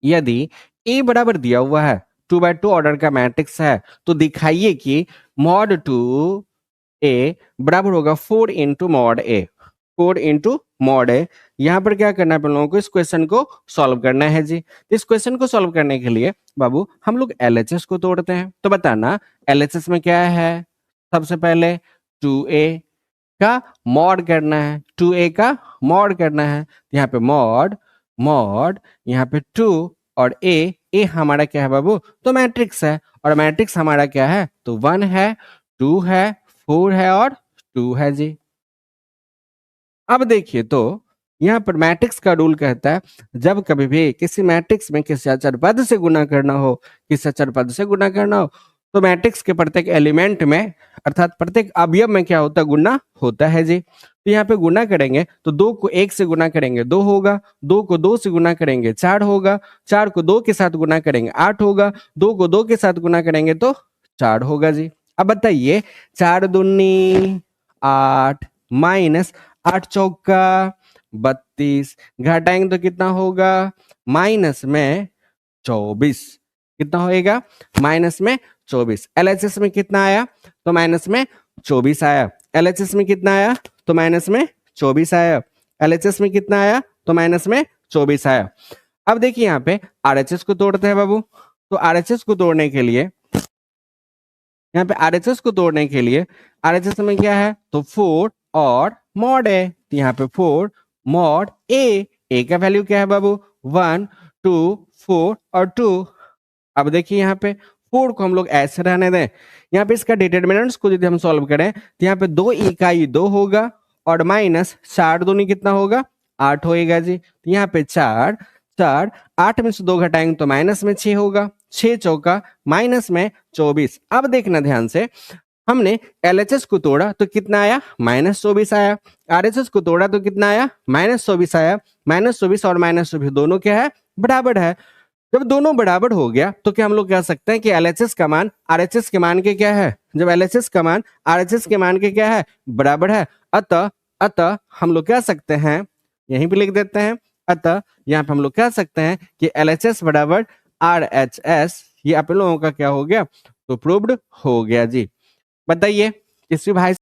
यदि ए बराबर दिया हुआ है 2/2 ऑर्डर का मैट्रिक्स है तो दिखाइए कि मॉड 2 ए बराबर होगा 4 इंटू मॉड ए। 4 इंटू मॉड ए। यहाँ पर क्या करना है अपन लोगों को, इस क्वेश्चन को सॉल्व करना है जी। इस क्वेश्चन को सॉल्व करने के लिए बाबू हम लोग एलएचएस को तोड़ते हैं। तो बताना एलएचएस में क्या है। सबसे पहले 2a का मॉड करना है, 2a का मॉड करना है। यहाँ पे मॉड मॉड यहाँ पे 2 और ए हमारा क्या है बाबू, तो मैट्रिक्स है। और मैट्रिक्स हमारा क्या है, तो 1 है, 2 है, 4 है और 2 है जी। अब देखिए तो यहाँ पर मैट्रिक्स का रूल कहता है जब कभी भी किसी मैट्रिक्स में किसी अचर पद से गुना करना हो, किसी अचर पद से गुना करना हो, तो मैट्रिक्स के प्रत्येक एलिमेंट में अर्थात प्रत्येक अवयव में क्या होता है, गुना होता है जी। तो यहाँ पे गुना करेंगे तो 2 को 1 से गुना करेंगे 2 होगा, 2 को 2 से गुना करेंगे 4 होगा, 4 को 2 के साथ गुना करेंगे 8 होगा, 2 को 2 के साथ गुना करेंगे तो 4 होगा जी। अब बताइए 4 दूनी 8 माइनस 8 चौका 32, घटाएंगे तो कितना होगा, माइनस में 24। कितना होएगा, माइनस में 24। एलएचएस में कितना आया, तो माइनस में 24 आया। एलएचएस में कितना आया, तो माइनस में 24 आया। एलएचएस में कितना आया, तो माइनस में 24 आया। अब देखिए यहाँ पे आरएचएस को तोड़ते हैं बाबू। तो आरएचएस को तोड़ने के लिए यहाँ पे आरएचएस को तोड़ने के लिए आरएचएस में क्या है, तो 4 और मॉड है। तो यहाँ पे 4 मॉड ए का वैल्यू क्या है बाबू, 1 2 4 और 2। अब देखिए यहाँ पे 4 को हम लोग ऐसे रहने दें। यहाँ पे इसका डिटरमिनेंट्स को यदि हम सॉल्व करें तो यहाँ पे 2 इकाई 2 होगा और माइनस 4 दूनी कितना होगा, 8 होएगा जी। तो यहाँ पे 4 4 8 में से 2 घटाएंगे तो माइनस में 6 होगा, 6 चौका माइनस में 24। अब देखना ध्यान से, हमने एलएचएस को तोड़ा तो कितना आया, -24 आया। आरएचएस को तोड़ा तो कितना आया, -24 आया। -24 और -24 दोनों क्या है, बराबर है। जब दोनों बराबर हो गया तो क्या हम लोग कह सकते हैं कि एलएचएस का मान आरएचएस के मान के क्या है, जब एलएचएस का मान आरएचएस के मान के क्या है, बराबर है। अतः अतः हम लोग कह सकते हैं, यहीं पे लिख देते हैं, अतः यहाँ पे हम लोग कह सकते हैं कि एलएचएस बराबर आरएचएस। ये आप लोगों का क्या हो गया, तो प्रूव्ड हो गया जी। बताइए किसी भाई